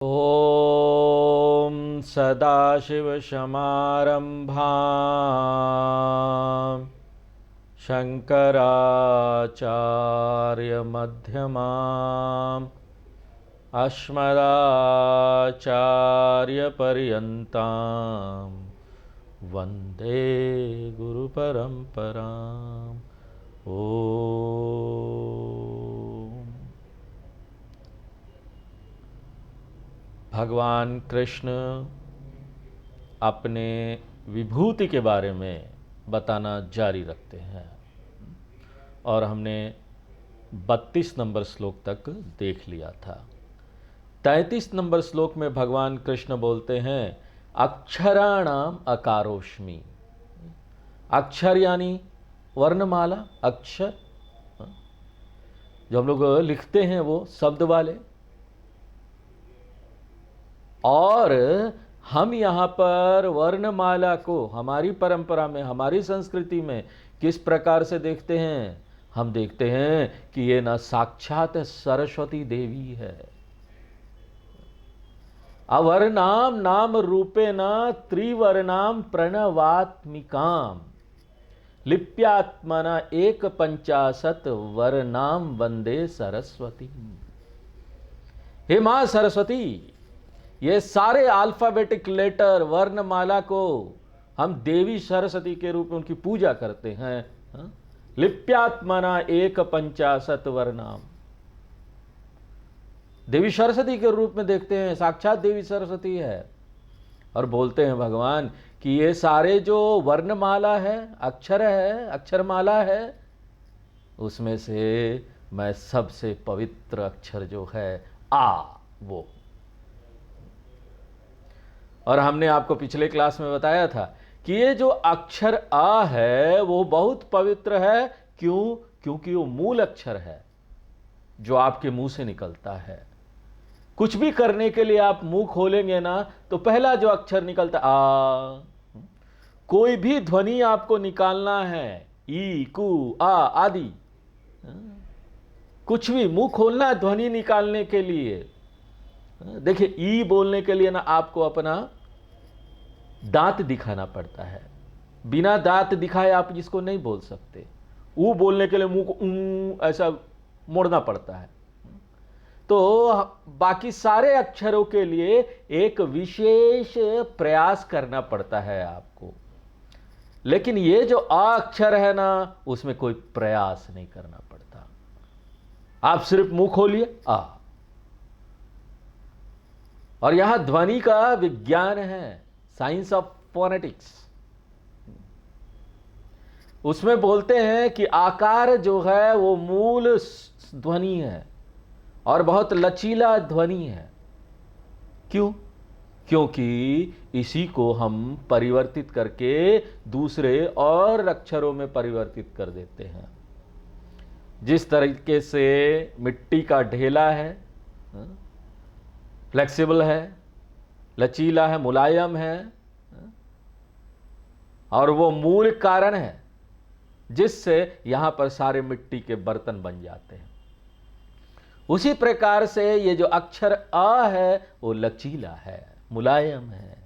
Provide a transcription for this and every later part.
ॐ सदाशिवसमारम्भां शङ्कराचार्यमध्यमाम् अस्मदाचार्यपर्यन्तां वन्दे गुरुपरम्पराम्। ॐ भगवान कृष्ण अपने विभूति के बारे में बताना जारी रखते हैं और हमने 32 नंबर श्लोक तक देख लिया था। 33 नंबर श्लोक में भगवान कृष्ण बोलते हैं अक्षराणाम अकारोष्मि। अक्षर यानी वर्णमाला, अक्षर जो हम लोग लिखते हैं वो शब्द वाले, और हम यहाँ पर वर्णमाला को हमारी परंपरा में, हमारी संस्कृति में किस प्रकार से देखते हैं? हम देखते हैं कि ये ना साक्षात सरस्वती देवी है। अवर्णाम नाम रूपेण त्रिवर्णाम प्रणवात्मिकाम लिप्यात्मना एक पंचाशत वर्णाम वंदे सरस्वती। हे मां सरस्वती, ये सारे अल्फाबेटिक लेटर वर्णमाला को हम देवी सरस्वती के रूप में उनकी पूजा करते हैं। लिप्यात्मना एक पंचाशत वर्णाम, देवी सरस्वती के रूप में देखते हैं, साक्षात देवी सरस्वती है। और बोलते हैं भगवान कि ये सारे जो वर्णमाला है, अक्षर है, अक्षरमाला है, उसमें से मैं सबसे पवित्र अक्षर जो है वो। और हमने आपको पिछले क्लास में बताया था कि ये जो अक्षर आ है वो बहुत पवित्र है। क्यों? क्योंकि वो मूल अक्षर है जो आपके मुंह से निकलता है। कुछ भी करने के लिए आप मुंह खोलेंगे ना तो पहला जो अक्षर निकलता आ। कोई भी ध्वनि आपको निकालना है, ई, कु, आ आदि, कुछ भी मुंह खोलना है ध्वनि निकालने के लिए। देखिए, ई बोलने के लिए ना आपको अपना दांत दिखाना पड़ता है। बिना दांत दिखाए आप जिसको नहीं बोल सकते। ऊ बोलने के लिए मुंह को ऐसा मोड़ना पड़ता है। तो बाकी सारे अक्षरों के लिए एक विशेष प्रयास करना पड़ता है आपको। लेकिन ये जो आ अक्षर है ना, उसमें कोई प्रयास नहीं करना पड़ता। आप सिर्फ मुंह खोलिए आ। और यहां ध्वनि का विज्ञान है, साइंस ऑफ फोनेटिक्स। उसमें बोलते हैं कि आकार जो है वो मूल ध्वनि है और बहुत लचीला ध्वनि है। क्यों? क्योंकि इसी को हम परिवर्तित करके दूसरे और अक्षरों में परिवर्तित कर देते हैं। जिस तरीके से मिट्टी का ढेला है, फ्लेक्सिबल है, लचीला है, मुलायम है, और वो मूल कारण है जिससे यहां पर सारे मिट्टी के बर्तन बन जाते हैं। उसी प्रकार से ये जो अक्षर आ है वो लचीला है, मुलायम है।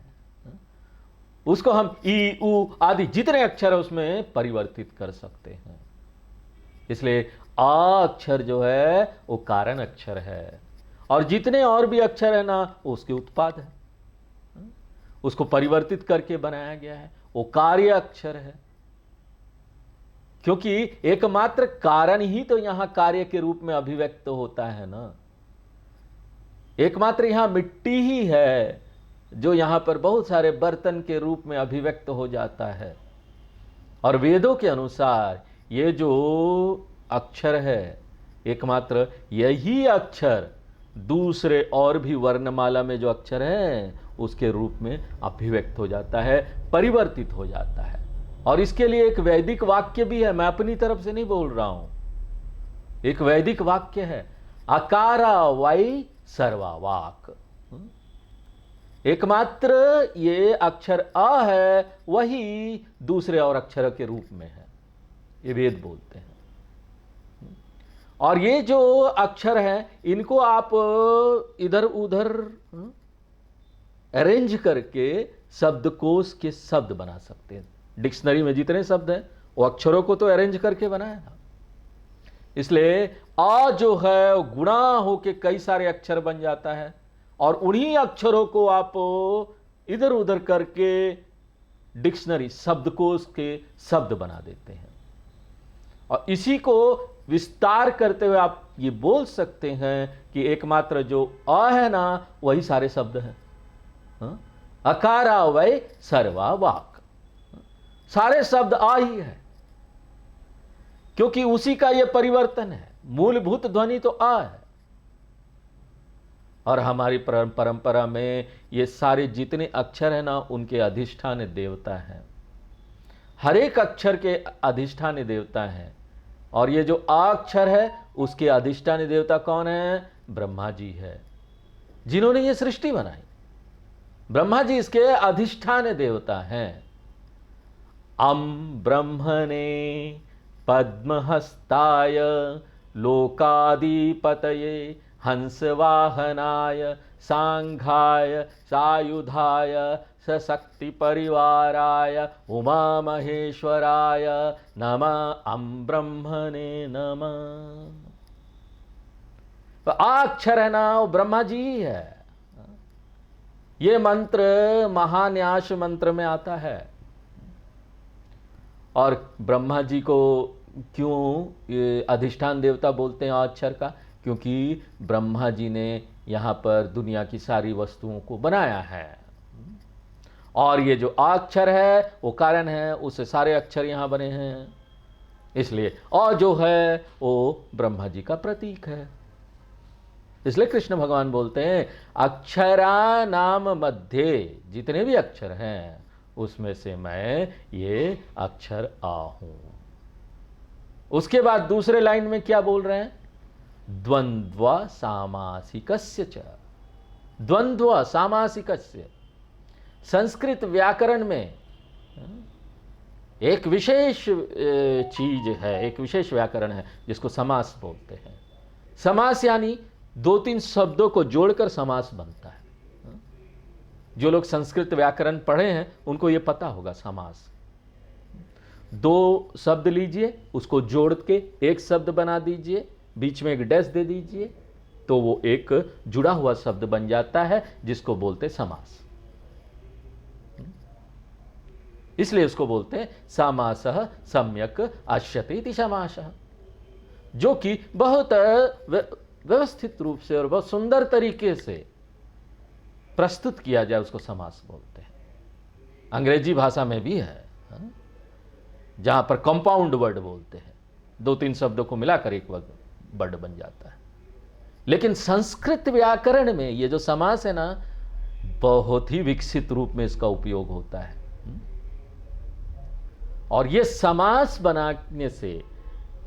उसको हम ई, उ आदि जितने अक्षर है उसमें परिवर्तित कर सकते हैं। इसलिए आ अक्षर जो है वो कारण अक्षर है, और जितने और भी अक्षर है ना वो उसके उत्पाद है। उसको परिवर्तित करके बनाया गया है, वो कार्य अक्षर है। क्योंकि एकमात्र कारण ही तो यहां कार्य के रूप में अभिव्यक्त होता है ना। एकमात्र यहां मिट्टी ही है जो यहां पर बहुत सारे बर्तन के रूप में अभिव्यक्त हो जाता है। और वेदों के अनुसार ये जो अक्षर है, एकमात्र यही अक्षर दूसरे और भी वर्णमाला में जो अक्षर है उसके रूप में अभिव्यक्त हो जाता है, परिवर्तित हो जाता है। और इसके लिए एक वैदिक वाक्य भी है, मैं अपनी तरफ से नहीं बोल रहा हूं। एक वैदिक वाक्य है, अकारा वाई सर्वावाक। एकमात्र ये अक्षर आ है वही दूसरे और अक्षर के रूप में है, ये वेद बोलते हैं। और ये जो अक्षर हैं इनको आप इधर उधर अरेंज करके शब्दकोश के शब्द बना सकते हैं। डिक्शनरी में जितने शब्द हैं वो अक्षरों को तो अरेंज करके बनाया ना, इसलिए आ जो है वो गुणा होके कई सारे अक्षर बन जाता है और उन्हीं अक्षरों को आप इधर उधर करके डिक्शनरी शब्दकोश के शब्द बना देते हैं। और इसी को विस्तार करते हुए आप ये बोल सकते हैं कि एकमात्र जो अ है ना वही सारे शब्द हैं। अकारा वै सर्वा वाक, सारे शब्द आ ही है, क्योंकि उसी का यह परिवर्तन है। मूलभूत ध्वनि तो आ है और हमारी परंपरा में ये सारे जितने अक्षर हैं ना उनके अधिष्ठान देवता हैं। हर एक अक्षर के अधिष्ठान देवता हैं और ये जो आ अक्षर है उसके अधिष्ठान देवता कौन है? ब्रह्मा जी है, जिन्होंने ये सृष्टि बनाई। ब्रह्मा जी इसके अधिष्ठान देवता हैं। अम ब्रह्मणे पद्महस्ताय लोकाधिपतये हंसवाहनाय सांघाय सायुधाय सशक्ति परिवाराय उमा महेश्वराय नमः। अम ब्रह्मणे नमः। तो अक्षर है ना वो ब्रह्मा जी ही है। ये मंत्र महान्यास मंत्र में आता है। और ब्रह्मा जी को क्यों ये अधिष्ठान देवता बोलते हैं अक्षर का? क्योंकि ब्रह्मा जी ने यहाँ पर दुनिया की सारी वस्तुओं को बनाया है और ये जो अक्षर है वो कारण है, उससे सारे अक्षर यहाँ बने हैं। इसलिए और जो है वो ब्रह्मा जी का प्रतीक है। इसलिए कृष्ण भगवान बोलते हैं अक्षरा नाम मध्य, जितने भी अक्षर हैं उसमें से मैं ये अक्षर आ हूं। उसके बाद दूसरे लाइन में क्या बोल रहे हैं? द्वंद्व सामासिकस्य च। द्वंद्व सामासिकस्य, संस्कृत व्याकरण में एक विशेष चीज है, एक विशेष व्याकरण है जिसको समास बोलते हैं। समास यानी दो तीन शब्दों को जोड़कर समास बनता है। जो लोग संस्कृत व्याकरण पढ़े हैं उनको ये पता होगा। समास दो शब्द लीजिए, उसको जोड़ के एक शब्द बना दीजिए, बीच में एक डैश दे दीजिए, तो वो एक जुड़ा हुआ शब्द बन जाता है जिसको बोलते समास। इसलिए उसको बोलते हैं समासः सम्यक् अश्यते इति समासः, जो कि बहुत व्यवस्थित रूप से और बहुत सुंदर तरीके से प्रस्तुत किया जाए उसको समास बोलते हैं। अंग्रेजी भाषा में भी है जहां पर कंपाउंड वर्ड बोलते हैं, दो तीन शब्दों को मिलाकर एक वर्ड बन जाता है। लेकिन संस्कृत व्याकरण में ये जो समास है ना बहुत ही विकसित रूप में इसका उपयोग होता है। और ये समास बनाने से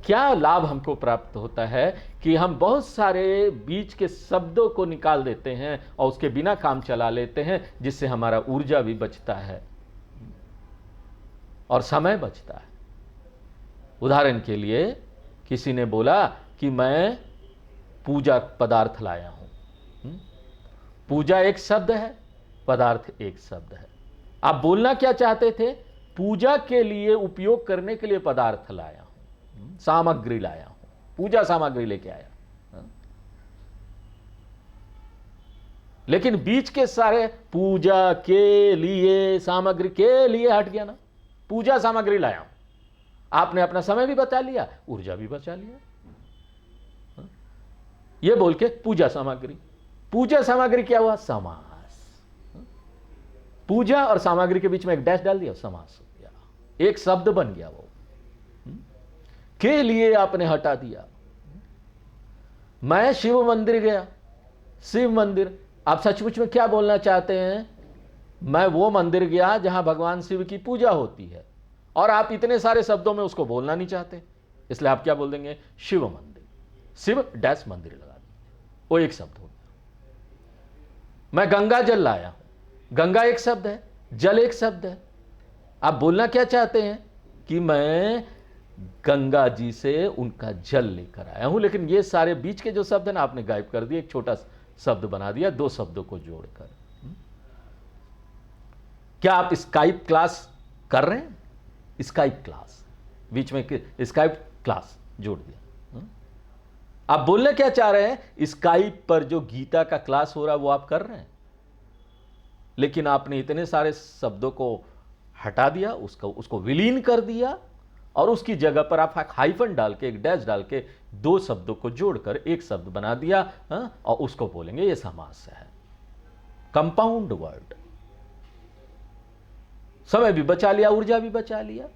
क्या लाभ हमको प्राप्त होता है कि हम बहुत सारे बीच के शब्दों को निकाल देते हैं और उसके बिना काम चला लेते हैं, जिससे हमारा ऊर्जा भी बचता है और समय बचता है। उदाहरण के लिए किसी ने बोला कि मैं पूजा पदार्थ लाया हूं। पूजा एक शब्द है, पदार्थ एक शब्द है। आप बोलना क्या चाहते थे? पूजा के लिए उपयोग करने के लिए पदार्थ लाया हूं, सामग्री लाया हूं, पूजा सामग्री लेके आया। लेकिन बीच के सारे पूजा के लिए, सामग्री के लिए हट गया ना। पूजा सामग्री लाया हूं, आपने अपना समय भी बचा लिया, ऊर्जा भी बचा लिया। ये बोल के पूजा सामग्री क्या हुआ? समास। पूजा और सामग्री के बीच में एक डैश डाल दिया, समास हो गया, एक शब्द बन गया। वो के लिए आपने हटा दिया। मैं शिव मंदिर गया, शिव मंदिर, आप सचमुच में क्या बोलना चाहते हैं? मैं वो मंदिर गया जहां भगवान शिव की पूजा होती है, और आप इतने सारे शब्दों में उसको बोलना नहीं चाहते, इसलिए आप क्या बोल देंगे? शिव मंदिर, शिव डैश मंदिर लगा देंगे, वो एक शब्द हो गया। मैं गंगा जल लाया हूं, गंगा एक शब्द है, जल एक शब्द है। आप बोलना क्या चाहते हैं कि मैं गंगा जी से उनका जल लेकर आया हूं। लेकिन ये सारे बीच के जो शब्द है ना, आपने गायब कर दिए, एक छोटा शब्द बना दिया दो शब्दों को जोड़कर। क्या आप स्काइप क्लास कर रहे हैं? स्काइप क्लास, बीच में स्काइप क्लास जोड़ दिया। आप बोलने क्या चाह रहे हैं? स्काइप पर जो गीता का क्लास हो रहा है वो आप कर रहे हैं, लेकिन आपने इतने सारे शब्दों को हटा दिया, उसको विलीन कर दिया, और उसकी जगह पर आप हाइफन डाल के, एक डैश डाल के दो शब्दों को जोड़कर एक शब्द बना दिया, और उसको बोलेंगे ये समास है, कंपाउंड वर्ड। समय भी बचा लिया, ऊर्जा भी बचा लिया।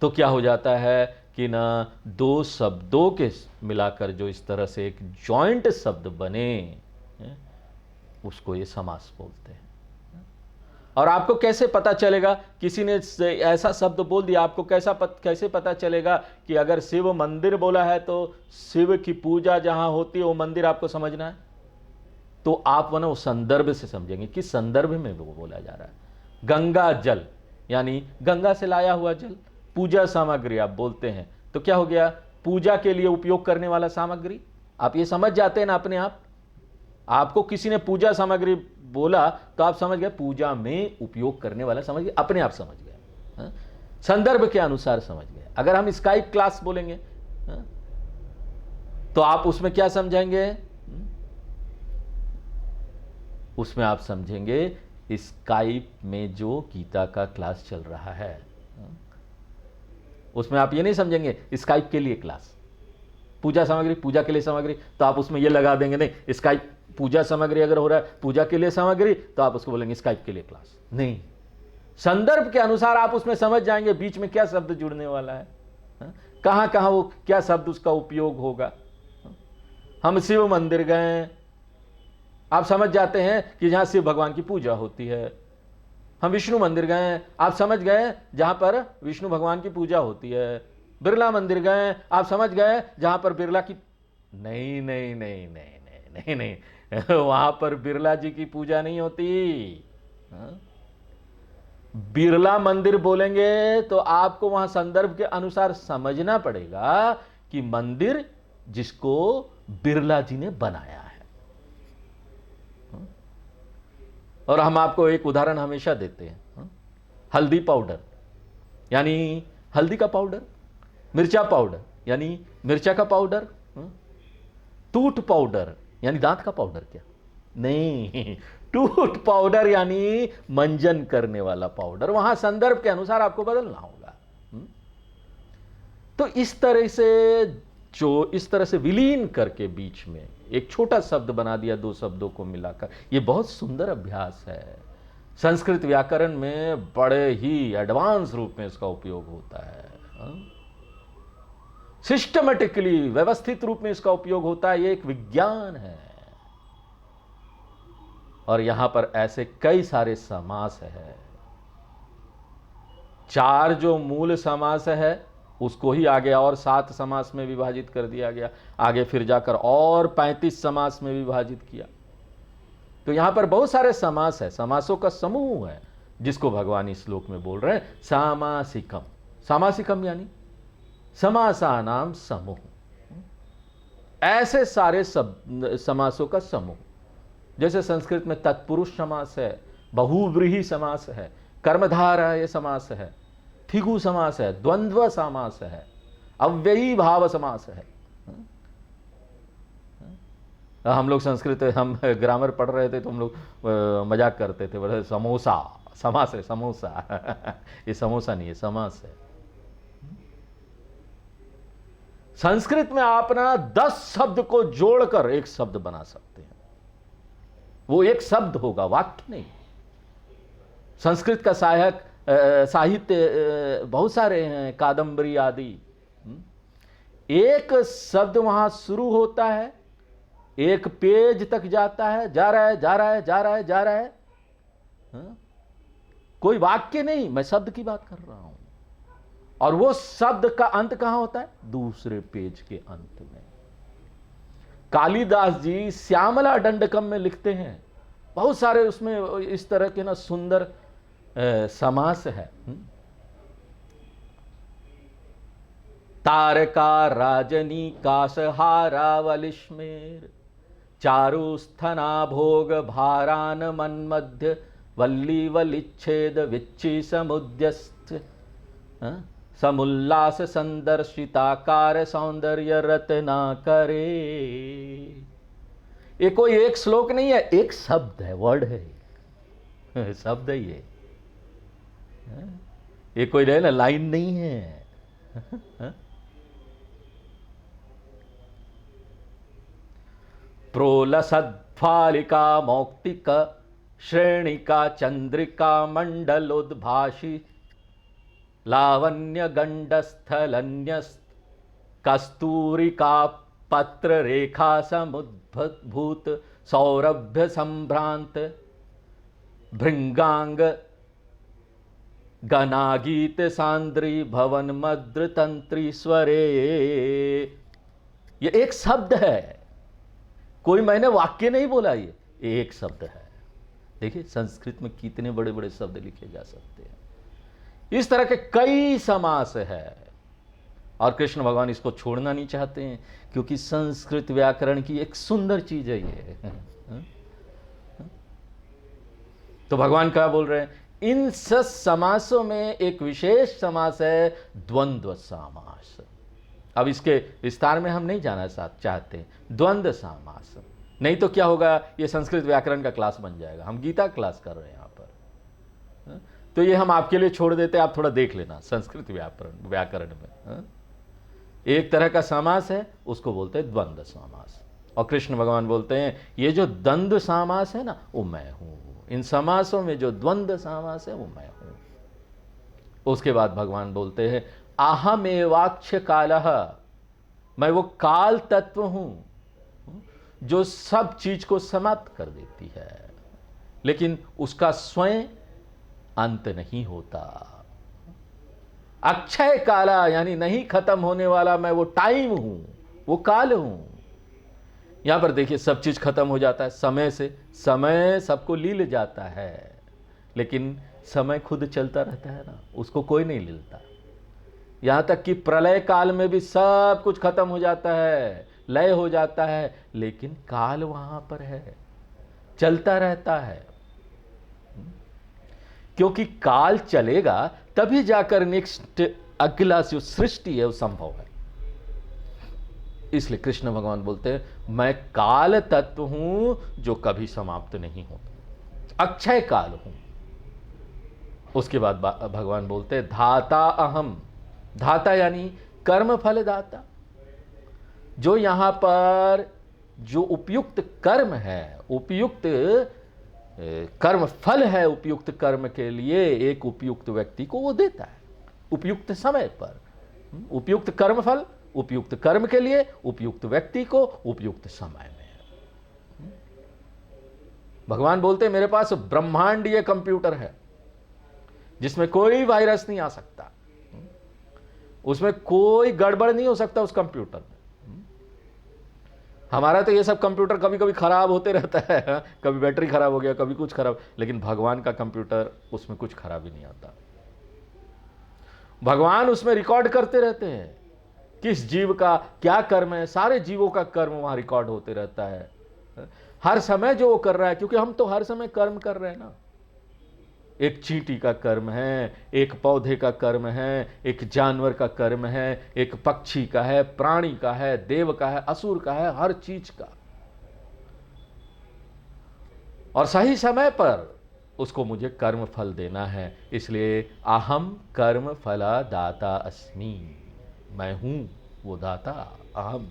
तो क्या हो जाता है कि ना, दो शब्दों के मिलाकर जो इस तरह से एक जॉइंट शब्द बने, उसको ये समास बोलते हैं। और आपको कैसे पता चलेगा? किसी ने ऐसा शब्द बोल दिया, आपको कैसे पता चलेगा कि अगर शिव मंदिर बोला है तो शिव की पूजा जहां होती है वो मंदिर आपको समझना है? तो आप वो संदर्भ से समझेंगे, किस संदर्भ में वो बोला जा रहा है। गंगा जल यानी गंगा से लाया हुआ जल। पूजा सामग्री आप बोलते हैं तो क्या हो गया? पूजा के लिए उपयोग करने वाला सामग्री। आप ये समझ जाते हैं ना अपने आप। आपको किसी ने पूजा सामग्री बोला तो आप समझ गए पूजा में उपयोग करने वाला, समझ गए, अपने आप समझ गए, संदर्भ के अनुसार समझ गए। अगर हम स्काइप क्लास बोलेंगे तो आप उसमें क्या समझेंगे? उसमें आप समझेंगे स्काइप में जो गीता का क्लास चल रहा है। उसमें आप ये नहीं समझेंगे स्काइप के लिए क्लास, पूजा सामग्री, पूजा के लिए सामग्री, तो आप उसमें ये लगा देंगे नहीं, स्काइप पूजा सामग्री अगर हो रहा है, पूजा के लिए सामग्री, तो आप उसको बोलेंगे स्काइप के लिए क्लास। नहीं, संदर्भ के अनुसार आप उसमें समझ जाएंगे बीच में क्या शब्द जुड़ने वाला है, कहां कहां वो क्या शब्द उसका उपयोग होगा। हम शिव मंदिर गए, आप समझ जाते हैं कि जहां शिव भगवान की पूजा होती है। हम विष्णु मंदिर गए, आप समझ गए जहां पर विष्णु भगवान की पूजा होती है। बिरला मंदिर गए, आप समझ गए जहां पर बिरला की, नहीं नहीं नहीं नहीं नहीं नहीं नहीं, वहां पर बिरला जी की पूजा नहीं होती। बिरला मंदिर बोलेंगे तो आपको वहां संदर्भ के अनुसार समझना पड़ेगा कि मंदिर जिसको बिरला जी ने बनाया है। और हम आपको एक उदाहरण हमेशा देते हैं, हल्दी पाउडर यानी हल्दी का पाउडर, मिर्चा पाउडर यानी मिर्चा का पाउडर, टूथ पाउडर यानी दांत का पाउडर। क्या नहीं, टूथ पाउडर यानी मंजन करने वाला पाउडर। वहां संदर्भ के अनुसार आपको बदलना होगा। तो इस तरह से विलीन करके बीच में एक छोटा शब्द बना दिया, दो शब्दों को मिलाकर। यह बहुत सुंदर अभ्यास है। संस्कृत व्याकरण में बड़े ही एडवांस रूप में इसका उपयोग होता है। सिस्टमेटिकली, व्यवस्थित रूप में इसका उपयोग होता है। यह एक विज्ञान है। और यहां पर ऐसे कई सारे समास है। 4 जो मूल समास है उसको ही आगे और 7 समास में विभाजित कर दिया गया। आगे फिर जाकर और 35 समास में विभाजित किया। तो यहां पर बहुत सारे समास है, समासों का समूह है, जिसको भगवान इस श्लोक में बोल रहे हैं सामासिकम। सामासिकम यानी समासानाम समूह। ऐसे सारे समासों का समूह। जैसे संस्कृत में तत्पुरुष समास है, बहुव्रीहि समास है, कर्मधारय समास है, थिगु समास है, द्वंद्व समास है, अव्ययी भाव समास है। हम लोग संस्कृत, हम ग्रामर पढ़ रहे थे तो हम लोग मजाक करते थे, बोले समोसा समास है, समोसा। ये समोसा नहीं है, समास है। संस्कृत में आप ना 10 शब्द को जोड़कर एक शब्द बना सकते हैं। वो एक शब्द होगा, वाक्य नहीं। संस्कृत का साहित्य बहुत सारे हैं, कादंबरी आदि। एक शब्द वहां शुरू होता है, एक पेज तक जाता है, जा रहा है, जा रहा है, जा रहा है, जा रहा है। कोई वाक्य नहीं, मैं शब्द की बात कर रहा हूं। और वो शब्द का अंत कहां होता है? दूसरे पेज के अंत में। कालिदास जी श्यामला दंडकम में लिखते हैं, बहुत सारे उसमें इस तरह के ना सुंदर समास है। तारका राजनी काशहारावलिश्मेर चारुस्थना भोग भारान मन्मध्य वल्ली वलिच्छेद विच्छी समुद्यस्त समुल्लास संदर्शिताकार सौंदर्य रत्ना करे। ये कोई एक श्लोक नहीं है, एक शब्द है, वर्ड है, शब्द है ये कोई ना लाइन नहीं है। प्रोलसद्फालिका मौक्तिक श्रेणिका चंद्रिका मंडलोद्भाषी लावण्य गंडस्थलन्यस्त कस्तूरिका पत्र रेखा समुद्भूत सौरभ्य संभ्रांत भृंगांग गनागीत सांद्री भवन मद्र तंत्री स्वरे। ये एक शब्द है, कोई मैंने वाक्य नहीं बोला, ये एक शब्द है। देखिए संस्कृत में कितने बड़े बड़े शब्द लिखे जा सकते हैं। इस तरह के कई समास है और कृष्ण भगवान इसको छोड़ना नहीं चाहते हैं, क्योंकि संस्कृत व्याकरण की एक सुंदर चीज है ये। तो भगवान क्या बोल रहे हैं, इन समासों में एक विशेष समास है द्वंद्व समास। अब इसके विस्तार में हम नहीं जाना चाहते, द्वंद्व समास। नहीं तो क्या होगा, ये संस्कृत व्याकरण का क्लास बन जाएगा। हम गीता क्लास कर रहे हैं यहाँ पर, तो ये हम आपके लिए छोड़ देते, आप थोड़ा देख लेना संस्कृत व्याकरण में। एक तरह का समास है, उसको बोलते हैं द्वंद्व समास। और कृष्ण भगवान बोलते हैं ये जो द्वंद्व समास है ना, वो मैं हूं। इन समासों में जो द्वंद्व समास है वो मैं हूं। उसके बाद भगवान बोलते हैं अहमेवाक्ष कालः, मैं वो काल तत्व हूं जो सब चीज को समाप्त कर देती है, लेकिन उसका स्वयं अंत नहीं होता। अक्षय काला यानी नहीं खत्म होने वाला, मैं वो टाइम हूं, वो काल हूं। यहां पर देखिए सब चीज खत्म हो जाता है समय से, समय सबको लील जाता है, लेकिन समय खुद चलता रहता है ना, उसको कोई नहीं लीलता। यहां तक कि प्रलय काल में भी सब कुछ खत्म हो जाता है, लय हो जाता है, लेकिन काल वहां पर है, चलता रहता है। क्योंकि काल चलेगा तभी जाकर नेक्स्ट अगला जो सृष्टि है वो संभव है। इसलिए कृष्ण भगवान बोलते हैं मैं काल तत्व हूं जो कभी समाप्त नहीं होता, अक्षय काल हूं। उसके बाद भगवान बोलते हैं धाता अहम। धाता यानी कर्म फल दाता। जो यहां पर जो उपयुक्त कर्म है, उपयुक्त कर्म फल है, उपयुक्त कर्म के लिए एक उपयुक्त व्यक्ति को वो देता है उपयुक्त समय पर। उपयुक्त कर्म फल उपयुक्त कर्म के लिए, उपयुक्त व्यक्ति को उपयुक्त समय में। भगवान बोलते हैं मेरे पास ब्रह्मांडीय कंप्यूटर है जिसमें कोई वायरस नहीं आ सकता, उसमें कोई गड़बड़ नहीं हो सकता उस कंप्यूटर में। हमारा तो ये सब कंप्यूटर कभी कभी खराब होते रहता है, कभी बैटरी खराब हो गया, कभी कुछ खराब, लेकिन भगवान का कंप्यूटर उसमें कुछ खराब ही नहीं आता। भगवान उसमें रिकॉर्ड करते रहते हैं किस जीव का क्या कर्म है, सारे जीवों का कर्म वहां रिकॉर्ड होते रहता है हर समय जो वो कर रहा है, क्योंकि हम तो हर समय कर्म कर रहे हैं ना। एक चींटी का कर्म है, एक पौधे का कर्म है, एक जानवर का कर्म है, एक पक्षी का है, प्राणी का है, देव का है, असुर का है, हर चीज का। और सही समय पर उसको मुझे कर्म फल देना है, इसलिए अहम कर्म फला दाता अस्मि, मैं हूं वो दाता, अहम।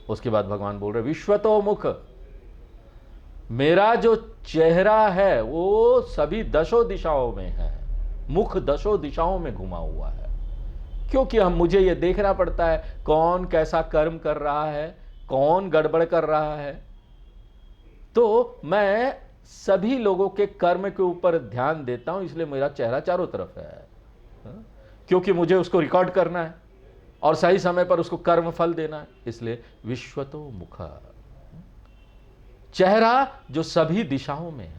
उसके बाद भगवान बोल रहे विश्वतो मुख, मेरा जो चेहरा है वो सभी दशों दिशाओं में है, मुख दशों दिशाओं में घुमा हुआ है, क्योंकि मुझे ये देखना पड़ता है कौन कैसा कर्म कर रहा है, कौन गड़बड़ कर रहा है। तो मैं सभी लोगों के कर्म के ऊपर ध्यान देता हूं, इसलिए मेरा चेहरा चारों तरफ है, क्योंकि मुझे उसको रिकॉर्ड करना है और सही समय पर उसको कर्म फल देना है, इसलिए विश्वतो मुख। चेहरा जो सभी दिशाओं में है।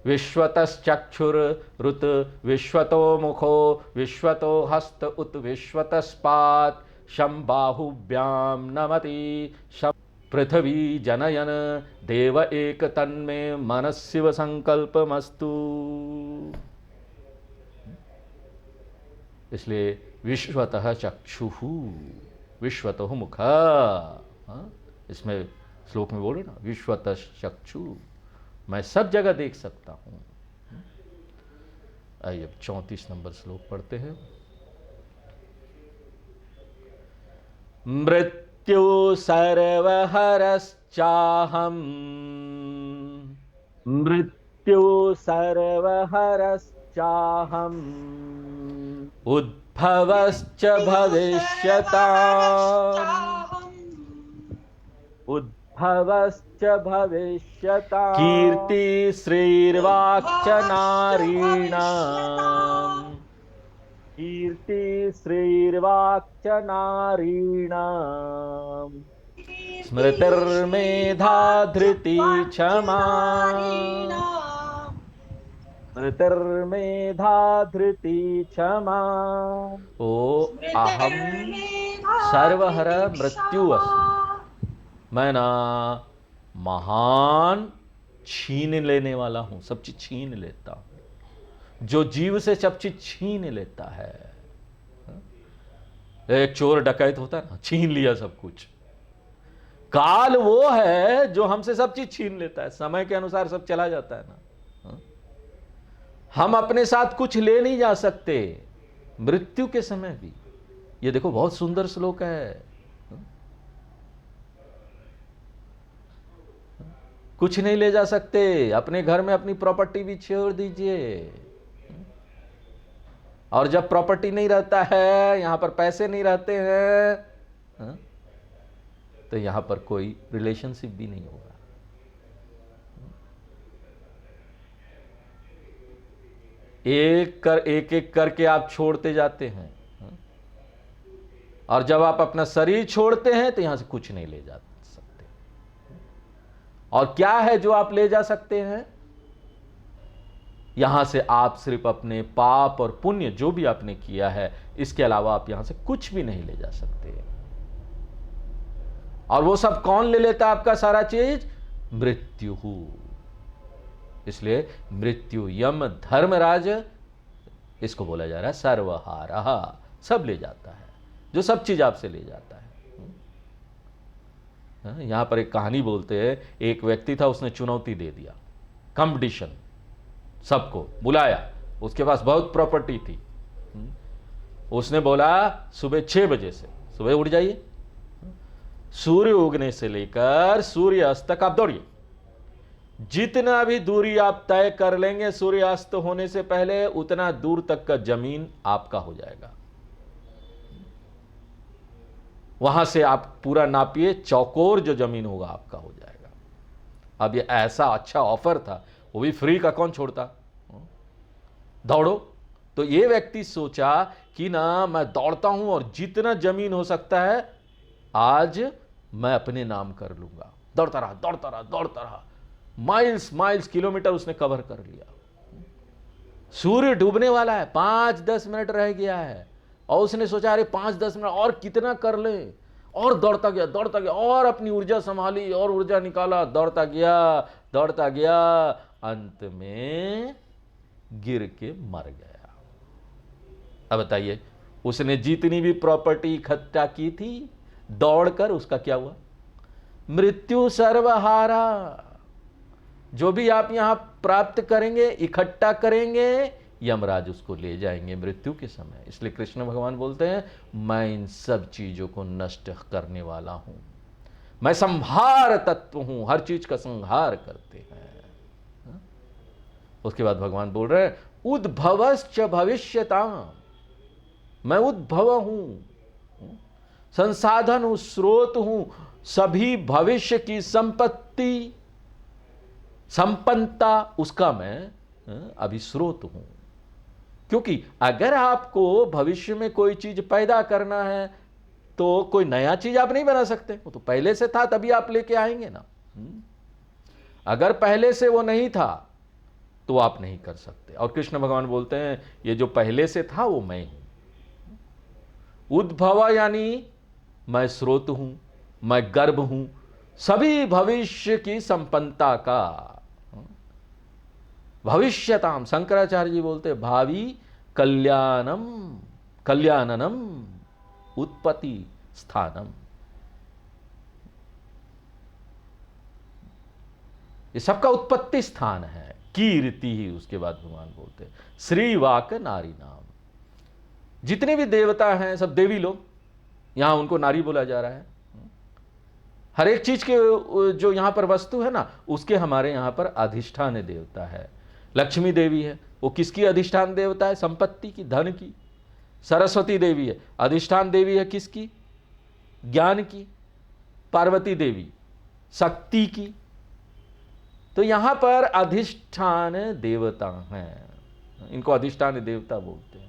विश्वतश्चक्षुरुत विश्वतो मुखो विश्वतो हस्त उत विश्वतस्पात् शम्बाहुभ्यां नमति शं पृथ्वी जनयन देव एक तन्मे मनस्सिव संकल्पमस्तु। इसलिए विश्वतः चक्षुः विश्वतः मुख, इसमें श्लोक में बोले ना, विश्वतः चक्षु, मैं सब जगह देख सकता हूं। आइए अब 34 नंबर श्लोक पढ़ते हैं। मृत्यु सर्वहरश्चाहम् मृत्यु सर्वहरश्चाहम् उद्भवश्च भविष्यताम् उद्भवश्च भविष्यताम् कीर्ति श्रीर्वाक्च नारीणाम् कीर्ति श्रीर्वाक्च नारीणाम् स्मृतिर्मेधा धृति क्षमा स्मृतिर्मेधा धृति क्षमा। ओ अहम सर्वहर मृत्यु अस्मि, मैं ना महान छीन लेने वाला हूं, सब चीज छीन लेता हूं। जो जीव से सब चीज छीन लेता है। एक चोर डकैत होता है ना, छीन लिया सब कुछ। काल वो है जो हमसे सब चीज छीन लेता है, समय के अनुसार सब चला जाता है ना। हम अपने साथ कुछ ले नहीं जा सकते, मृत्यु के समय भी। ये देखो बहुत सुंदर श्लोक है। कुछ नहीं ले जा सकते, अपने घर में अपनी प्रॉपर्टी भी छोड़ दीजिए। और जब प्रॉपर्टी नहीं रहता है, यहां पर पैसे नहीं रहते हैं, तो यहां पर कोई रिलेशनशिप भी नहीं होगा। एक एक करके आप छोड़ते जाते हैं, और जब आप अपना शरीर छोड़ते हैं तो यहां से कुछ नहीं ले जा सकते। और क्या है जो आप ले जा सकते हैं? यहां से आप सिर्फ अपने पाप और पुण्य जो भी आपने किया है, इसके अलावा आप यहां से कुछ भी नहीं ले जा सकते। और वो सब कौन ले लेता है आपका सारा चीज? मृत्यु। इसलिए मृत्यु यम धर्मराज, इसको बोला जा रहा है सर्वहारः, सब ले जाता है, जो सब चीज आपसे ले जाता है। यहां पर एक कहानी बोलते हैं, एक व्यक्ति था, उसने चुनौती दे दिया, कंपटीशन, सबको बुलाया, उसके पास बहुत प्रॉपर्टी थी। उसने बोला सुबह 6 बजे से सुबह उठ जाइए, सूर्य उगने से लेकर सूर्य अस्त तक आप दौड़िए, जितना भी दूरी आप तय कर लेंगे सूर्यास्त होने से पहले, उतना दूर तक का जमीन आपका हो जाएगा। वहां से आप पूरा नापिए, चौकोर जो जमीन होगा आपका हो जाएगा। अब ये ऐसा अच्छा ऑफर था, वो भी फ्री का, कौन छोड़ता? दौड़ो। तो ये व्यक्ति सोचा कि ना मैं दौड़ता हूं और जितना जमीन हो सकता है आज मैं अपने नाम कर लूंगा। दौड़ता रहा, दौड़ता रहा, दौड़ता रहा, माइल्स माइल्स किलोमीटर उसने कवर कर लिया। सूर्य डूबने वाला है, 5-10 मिनट रह गया है, और उसने सोचा अरे 5-10 मिनट और कितना कर ले, और दौड़ता गया, दौड़ता गया, और अपनी ऊर्जा संभाली और ऊर्जा निकाला, दौड़ता गया, दौड़ता गया, अंत में गिर के मर गया। अब बताइए, उसने जितनी भी प्रॉपर्टी इकट्ठा की थी दौड़कर, उसका क्या हुआ? मृत्यु सर्वहारा। जो भी आप यहां प्राप्त करेंगे, इकट्ठा करेंगे, यमराज उसको ले जाएंगे मृत्यु के समय। इसलिए कृष्ण भगवान बोलते हैं, मैं इन सब चीजों को नष्ट करने वाला हूं, मैं संहार तत्व हूं, हर चीज का संहार करते हैं। उसके बाद भगवान बोल रहे हैं, उद्भवश्च भविष्यताम्, मैं उद्भव हूं, संसाधन हूं, स्रोत हूं, सभी भविष्य की संपत्ति, संपन्नता, उसका मैं अभी स्रोत हूं। क्योंकि अगर आपको भविष्य में कोई चीज पैदा करना है तो कोई नया चीज आप नहीं बना सकते, वो तो पहले से था तभी आप लेके आएंगे ना। अगर पहले से वो नहीं था तो आप नहीं कर सकते। और कृष्ण भगवान बोलते हैं ये जो पहले से था वो मैं हूं। उद्भव यानी मैं स्रोत हूं, मैं गर्भ हूं सभी भविष्य की संपन्नता का। भविष्यताम, शंकराचार्य जी बोलते भावी कल्याणम कल्याणनम उत्पत्ति स्थानम। ये सबका उत्पत्ति स्थान है। कीर्ति ही उसके बाद भगवान बोलते हैं श्रीवाक नारी नाम। जितने भी देवता हैं सब देवी लोग, यहां उनको नारी बोला जा रहा है। हर एक चीज के जो यहां पर वस्तु है ना उसके हमारे यहां पर अधिष्ठान देवता है। लक्ष्मी देवी है, वो किसकी अधिष्ठान देवता है? संपत्ति की, धन की। सरस्वती देवी है, अधिष्ठान देवी है किसकी? ज्ञान की। पार्वती देवी शक्ति की। तो यहां पर अधिष्ठान देवता हैं, इनको अधिष्ठान देवता बोलते हैं।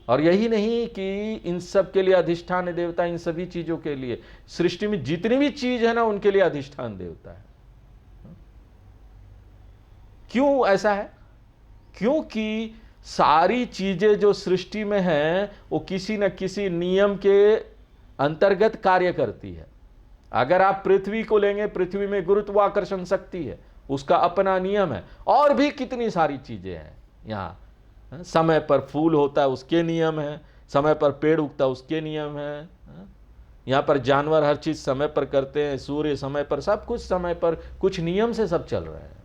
और यही नहीं कि इन सब के लिए अधिष्ठान देवता, इन सभी चीजों के लिए सृष्टि में जितनी भी चीज है ना उनके लिए अधिष्ठान देवता है। क्यों ऐसा है? क्योंकि सारी चीजें जो सृष्टि में हैं वो किसी न किसी नियम के अंतर्गत कार्य करती है। अगर आप पृथ्वी को लेंगे, पृथ्वी में गुरुत्वाकर्षण शक्ति है, उसका अपना नियम है। और भी कितनी सारी चीजें हैं यहाँ। समय पर फूल होता है उसके नियम है, समय पर पेड़ उगता है उसके नियम है। यहाँ पर जानवर हर चीज समय पर करते हैं, सूर्य समय पर, सब कुछ समय पर, कुछ नियम से सब चल रहे हैं।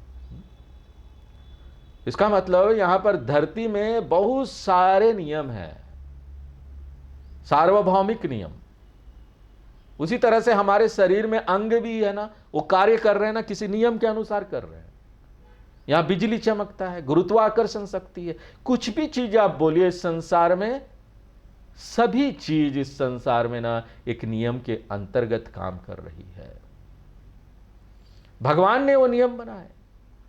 इसका मतलब यहां पर धरती में बहुत सारे नियम हैं, सार्वभौमिक नियम। उसी तरह से हमारे शरीर में अंग भी है ना, वो कार्य कर रहे हैं ना, किसी नियम के अनुसार कर रहे हैं। यहां बिजली चमकता है, गुरुत्वाकर्षण शक्ति है। कुछ भी चीज आप बोलिए इस संसार में, सभी चीज इस संसार में ना एक नियम के अंतर्गत काम कर रही है। भगवान ने वो नियम बनाए,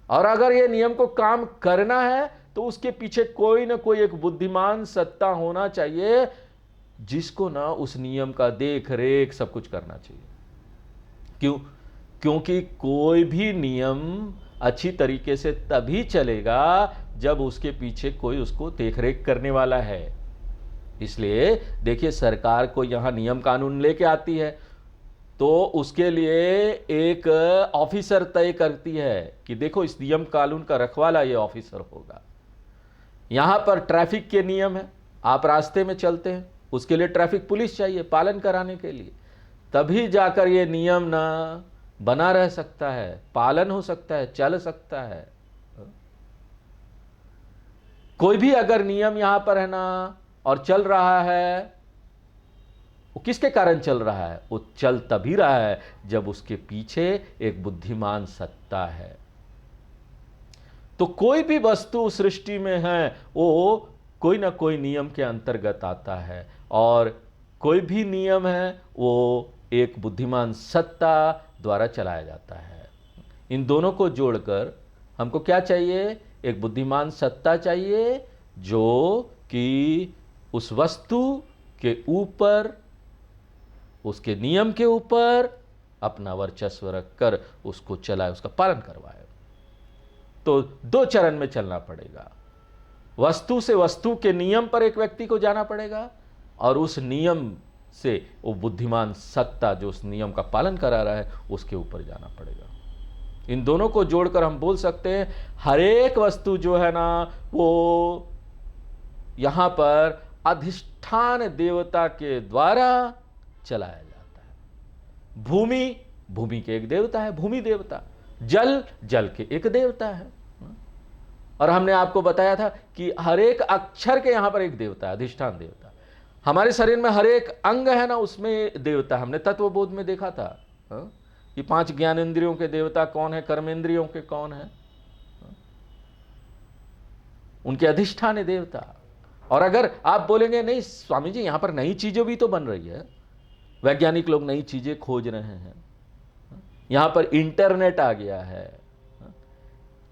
और अगर ये नियम को काम करना है तो उसके पीछे कोई ना कोई एक बुद्धिमान सत्ता होना चाहिए जिसको ना उस नियम का देख रेख सब कुछ करना चाहिए। क्यों? क्योंकि कोई भी नियम अच्छी तरीके से तभी चलेगा जब उसके पीछे कोई उसको देख रेख करने वाला है। इसलिए देखिए, सरकार को यहां नियम कानून लेके आती है तो उसके लिए एक ऑफिसर तय करती है कि देखो इस नियम कानून का रखवाला ये ऑफिसर होगा। यहां पर ट्रैफिक के नियम है, आप रास्ते में चलते हैं, उसके लिए ट्रैफिक पुलिस चाहिए पालन कराने के लिए, तभी जाकर ये नियम ना बना रह सकता है, पालन हो सकता है, चल सकता है। कोई भी अगर नियम यहां पर है ना और चल रहा है, वो किसके कारण चल रहा है? वो चल तभी रहा है जब उसके पीछे एक बुद्धिमान सत्ता है। तो कोई भी वस्तु सृष्टि में है वो कोई ना कोई नियम के अंतर्गत आता है, और कोई भी नियम है वो एक बुद्धिमान सत्ता द्वारा चलाया जाता है। इन दोनों को जोड़कर हमको क्या चाहिए? एक बुद्धिमान सत्ता चाहिए जो कि उस वस्तु के ऊपर, उसके नियम के ऊपर अपना वर्चस्व रखकर उसको चलाए, उसका पालन करवाए। तो दो चरण में चलना पड़ेगा। वस्तु से वस्तु के नियम पर एक व्यक्ति को जाना पड़ेगा, और उस नियम से वो बुद्धिमान सत्ता जो उस नियम का पालन करा रहा है उसके ऊपर जाना पड़ेगा। इन दोनों को जोड़कर हम बोल सकते हैं हर एक वस्तु जो है ना वो यहां पर अधिष्ठान देवता के द्वारा चलाया जाता है। भूमि, भूमि के एक देवता है, भूमि देवता। जल, जल के एक देवता है। और हमने आपको बताया था कि हर एक अक्षर के यहां पर एक देवता है, अधिष्ठान देवता। हमारे शरीर में हर एक अंग है ना उसमें देवता। हमने तत्वबोध में देखा था कि 5 ज्ञानेंद्रियों के देवता कौन है, कर्मेंद्रियों के कौन है, उनके अधिष्ठान देवता। और अगर आप बोलेंगे नहीं स्वामी जी यहां पर नई चीजें भी तो बन रही है, वैज्ञानिक लोग नई चीजें खोज रहे हैं, यहां पर इंटरनेट आ गया है,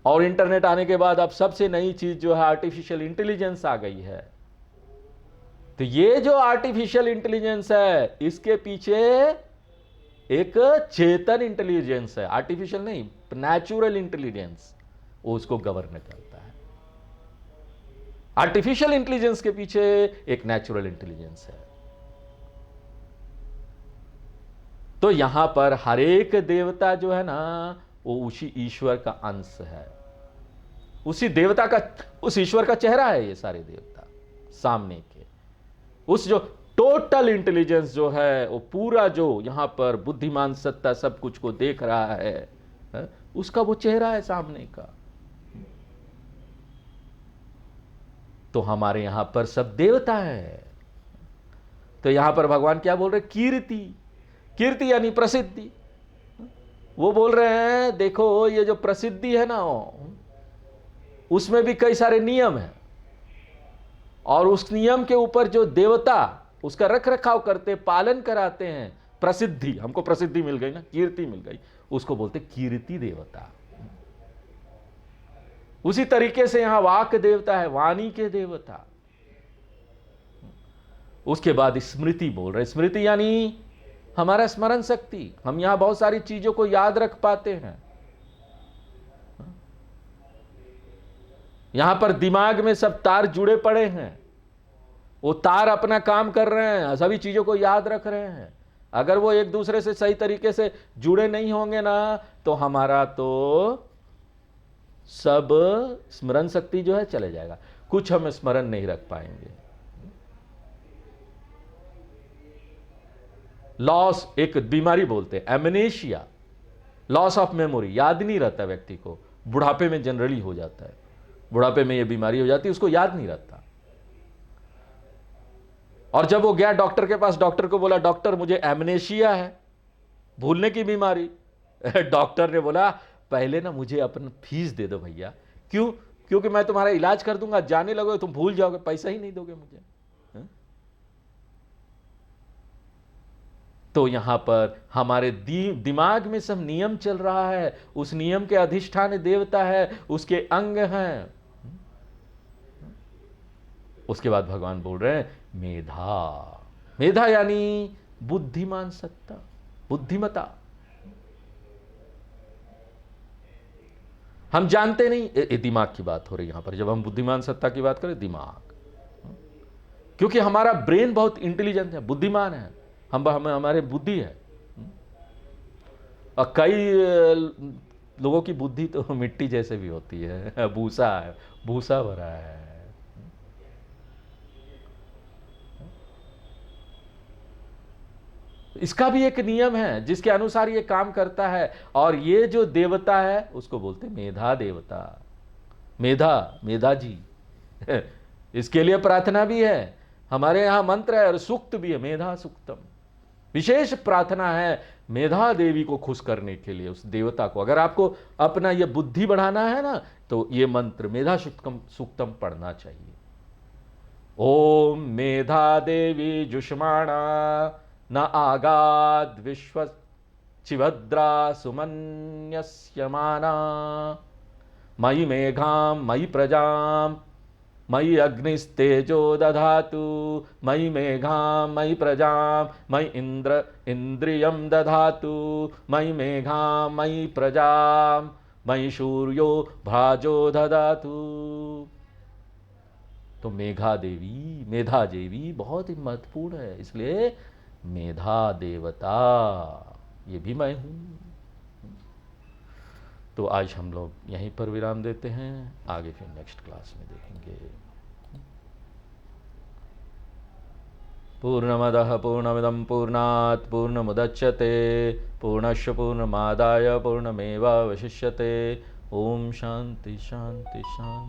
और इंटरनेट आने के बाद अब सबसे नई चीज जो है आर्टिफिशियल इंटेलिजेंस आ गई है। तो ये जो आर्टिफिशियल इंटेलिजेंस है, इसके पीछे एक चेतन इंटेलिजेंस है, आर्टिफिशियल नहीं, नेचुरल इंटेलिजेंस, वो उसको गवर्न करता है। आर्टिफिशियल इंटेलिजेंस के पीछे एक नेचुरल इंटेलिजेंस है। तो यहां पर हर एक देवता जो है ना, वो उसी ईश्वर का अंश है, उसी देवता का, उस ईश्वर का चेहरा है ये सारे देवता सामने के। उस जो टोटल इंटेलिजेंस जो है, वो पूरा जो यहां पर बुद्धिमान सत्ता सब कुछ को देख रहा है, उसका वो चेहरा है सामने का। तो हमारे यहां पर सब देवता है। तो यहां पर भगवान क्या बोल रहे? कीर्ति। कीर्ति यानी प्रसिद्धि। वो बोल रहे हैं देखो ये जो प्रसिद्धि है ना, उसमें भी कई सारे नियम हैं, और उस नियम के ऊपर जो देवता उसका रख रखाव करते, पालन कराते हैं, प्रसिद्धि, हमको प्रसिद्धि मिल गई ना, कीर्ति मिल गई, उसको बोलते कीर्ति देवता। उसी तरीके से यहां वाक देवता है, वाणी के देवता। उसके बाद स्मृति बोल रहे। स्मृति यानी हमारा स्मरण शक्ति, हम यहां बहुत सारी चीजों को याद रख पाते हैं। यहां पर दिमाग में सब तार जुड़े पड़े हैं, वो तार अपना काम कर रहे हैं, सभी चीजों को याद रख रहे हैं। अगर वो एक दूसरे से सही तरीके से जुड़े नहीं होंगे ना, तो हमारा तो सब स्मरण शक्ति जो है चले जाएगा, कुछ हम स्मरण नहीं रख पाएंगे। लॉस एक बीमारी बोलते हैं, एमनेशिया, लॉस ऑफ मेमोरी, याद नहीं रहता व्यक्ति को, बुढ़ापे में जनरली हो जाता है। बुढ़ापे में ये बीमारी हो जाती है, उसको याद नहीं रहता। और जब वो गया डॉक्टर के पास, डॉक्टर को बोला डॉक्टर मुझे एमनेशिया है, भूलने की बीमारी। डॉक्टर ने बोला पहले ना मुझे अपना फीस दे दो भैया। क्यों? क्योंकि मैं तुम्हारा इलाज कर दूंगा, जाने लगोगे तुम भूल जाओगे, पैसा ही नहीं दोगे मुझे। तो यहां पर हमारे दिमाग में सब नियम चल रहा है, उस नियम के अधिष्ठान देवता है, उसके अंग हैं। उसके बाद भगवान बोल रहे हैं मेधा। मेधा यानी बुद्धिमान सत्ता, बुद्धिमता। हम जानते नहीं, दिमाग की बात हो रही यहां पर, जब हम बुद्धिमान सत्ता की बात करें, दिमाग, क्योंकि हमारा ब्रेन बहुत इंटेलिजेंट है, बुद्धिमान है, हम हमारे बुद्धि है। और कई लोगों की बुद्धि तो मिट्टी जैसे भी होती है, भूसा है, भूसा भरा है। इसका भी एक नियम है जिसके अनुसार ये काम करता है। और ये जो देवता है उसको बोलते मेधा देवता। मेधा, मेधा जी। इसके लिए प्रार्थना भी है, हमारे यहां मंत्र है और सूक्त भी है, मेधा सूक्तम। विशेष प्रार्थना है मेधा देवी को खुश करने के लिए, उस देवता को। अगर आपको अपना ये बुद्धि बढ़ाना है ना, तो ये मंत्र मेधा सूक्तम पढ़ना चाहिए। ओम मेधा देवी जुष्माणा न आगाद विश्व चिभद्रा सुमन्यस्यमाना मयि मेघाम मयि प्रजाम मयि अग्निस्तेजो दधातु मयि मेघाम मयि प्रजाम मयि इंद्रियम दधातु मयि मेघाम मयि प्रजाम मयि सूर्यो भाजो दधातु। तो मेधा देवी बहुत ही महत्वपूर्ण है, इसलिए मेधा देवता ये भी मैं हूं। तो आज हम लोग यहीं पर विराम देते हैं, आगे फिर नेक्स्ट क्लास में देखेंगे। पूर्णमदः पूर्णमिदं पूर्णात् पूर्णमुदच्यते पूर्णस्य पूर्णमादाय पूर्णमेवावशिष्यते। ओम शांति शांति शांति।